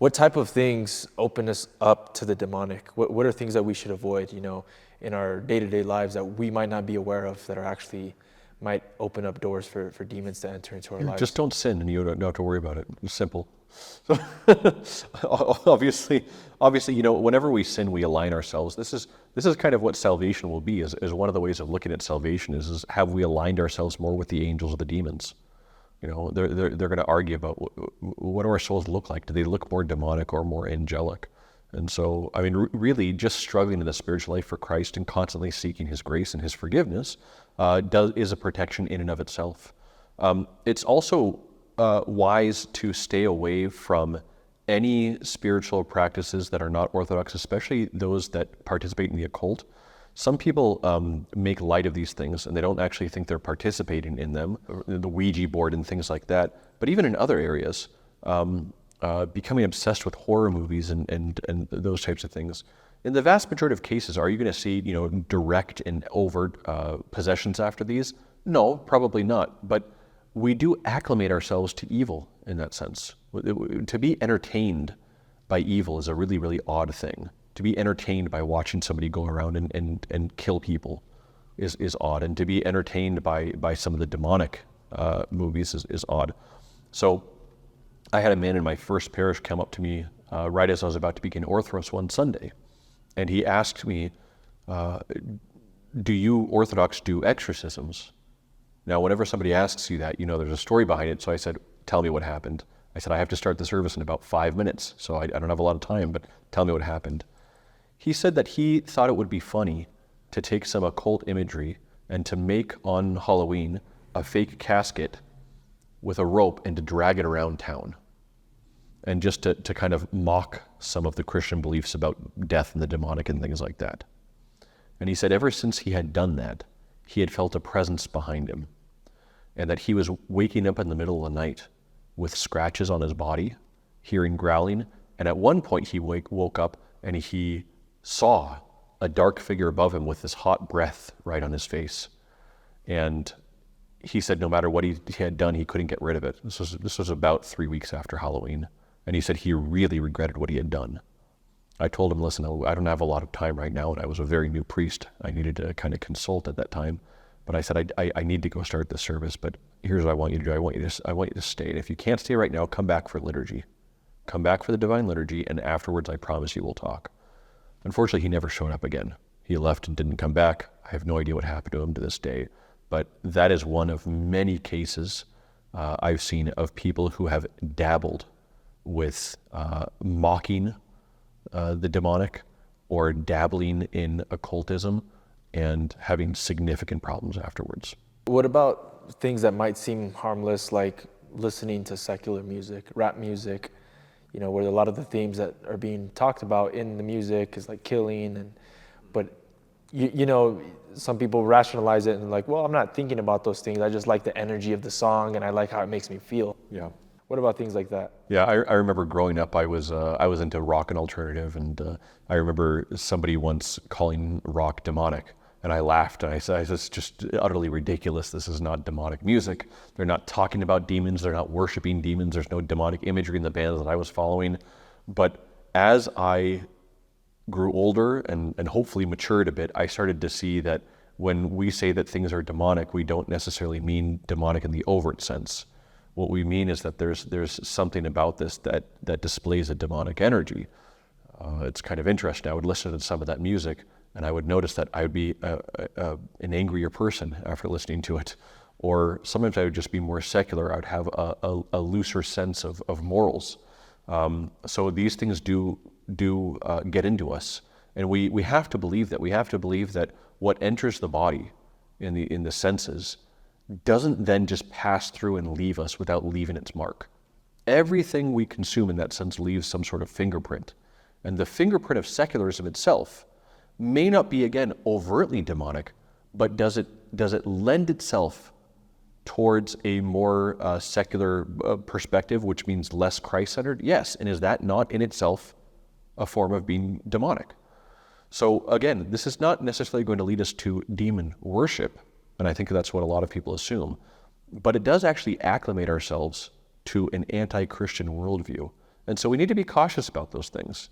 What type of things open us up to the demonic? What are things that we should avoid, in our day-to-day lives that we might not be aware of that are actually might open up doors for demons to enter into our lives? Just don't sin and you don't have to worry about it. It's simple. So obviously, whenever we sin, we align ourselves. This is kind of what salvation will be, is one of the ways of looking at salvation is have we aligned ourselves more with the angels or the demons? They're going to argue about what do our souls look like? Do they look more demonic or more angelic? And so, really just struggling in the spiritual life for Christ and constantly seeking his grace and his forgiveness is a protection in and of itself. It's also wise to stay away from any spiritual practices that are not orthodox, especially those that participate in the occult. Some people make light of these things and they don't actually think they're participating in them, the Ouija board and things like that. But even in other areas, becoming obsessed with horror movies and those types of things. In the vast majority of cases, are you going to see direct and overt possessions after these? No, probably not. But we do acclimate ourselves to evil in that sense. To be entertained by evil is a really, really odd thing. To be entertained by watching somebody go around and kill people is odd. And to be entertained by some of the demonic movies is odd. So I had a man in my first parish come up to me right as I was about to begin Orthros one Sunday. And he asked me, do you Orthodox do exorcisms? Now, whenever somebody asks you that, there's a story behind it. So I said, tell me what happened. I said, I have to start the service in about 5 minutes, so I don't have a lot of time, but tell me what happened. He said that he thought it would be funny to take some occult imagery and to make on Halloween a fake casket with a rope and to drag it around town. And just to kind of mock some of the Christian beliefs about death and the demonic and things like that. And he said ever since he had done that, he had felt a presence behind him. And that he was waking up in the middle of the night with scratches on his body, hearing growling. And at one point he woke up and he saw a dark figure above him with this hot breath right on his face. And he said no matter what he had done, he couldn't get rid of it. This was about 3 weeks after Halloween. And he said he really regretted what he had done. I told him, listen, I don't have a lot of time right now, and I was a very new priest. I needed to kind of consult at that time. But I said, I need to go start the service, but here's what I want you to do. I want you to stay. And if you can't stay right now, come back for liturgy. Come back for the divine liturgy, and afterwards, I promise you we'll talk. Unfortunately, he never showed up again. He left and didn't come back. I have no idea what happened to him to this day. But that is one of many cases I've seen of people who have dabbled with mocking the demonic or dabbling in occultism and having significant problems afterwards. What about things that might seem harmless, like listening to secular music, rap music, where a lot of the themes that are being talked about in the music is like killing, but some people rationalize it and like, well, I'm not thinking about those things. I just like the energy of the song and I like how it makes me feel. Yeah. What about things like that? Yeah, I remember growing up, I was into rock and alternative, and I remember somebody once calling rock demonic, and I laughed, and I said, it's just utterly ridiculous. This is not demonic music. They're not talking about demons. They're not worshiping demons. There's no demonic imagery in the bands that I was following. But as I grew older and hopefully matured a bit, I started to see that when we say that things are demonic, we don't necessarily mean demonic in the overt sense. What we mean is that there's something about this that displays a demonic energy. It's kind of interesting. I would listen to some of that music, and I would notice that I would be an angrier person after listening to it. Or sometimes I would just be more secular. I would have a looser sense of morals. So these things do get into us, and we have to believe that. We have to believe that what enters the body in the senses doesn't then just pass through and leave us without leaving its mark. Everything we consume in that sense leaves some sort of fingerprint. And the fingerprint of secularism itself may not be, again, overtly demonic, but does it lend itself towards a more secular perspective, which means less Christ-centered? Yes. And is that not in itself a form of being demonic? So again, this is not necessarily going to lead us to demon worship, and I think that's what a lot of people assume. But it does actually acclimate ourselves to an anti-Christian worldview. And so we need to be cautious about those things.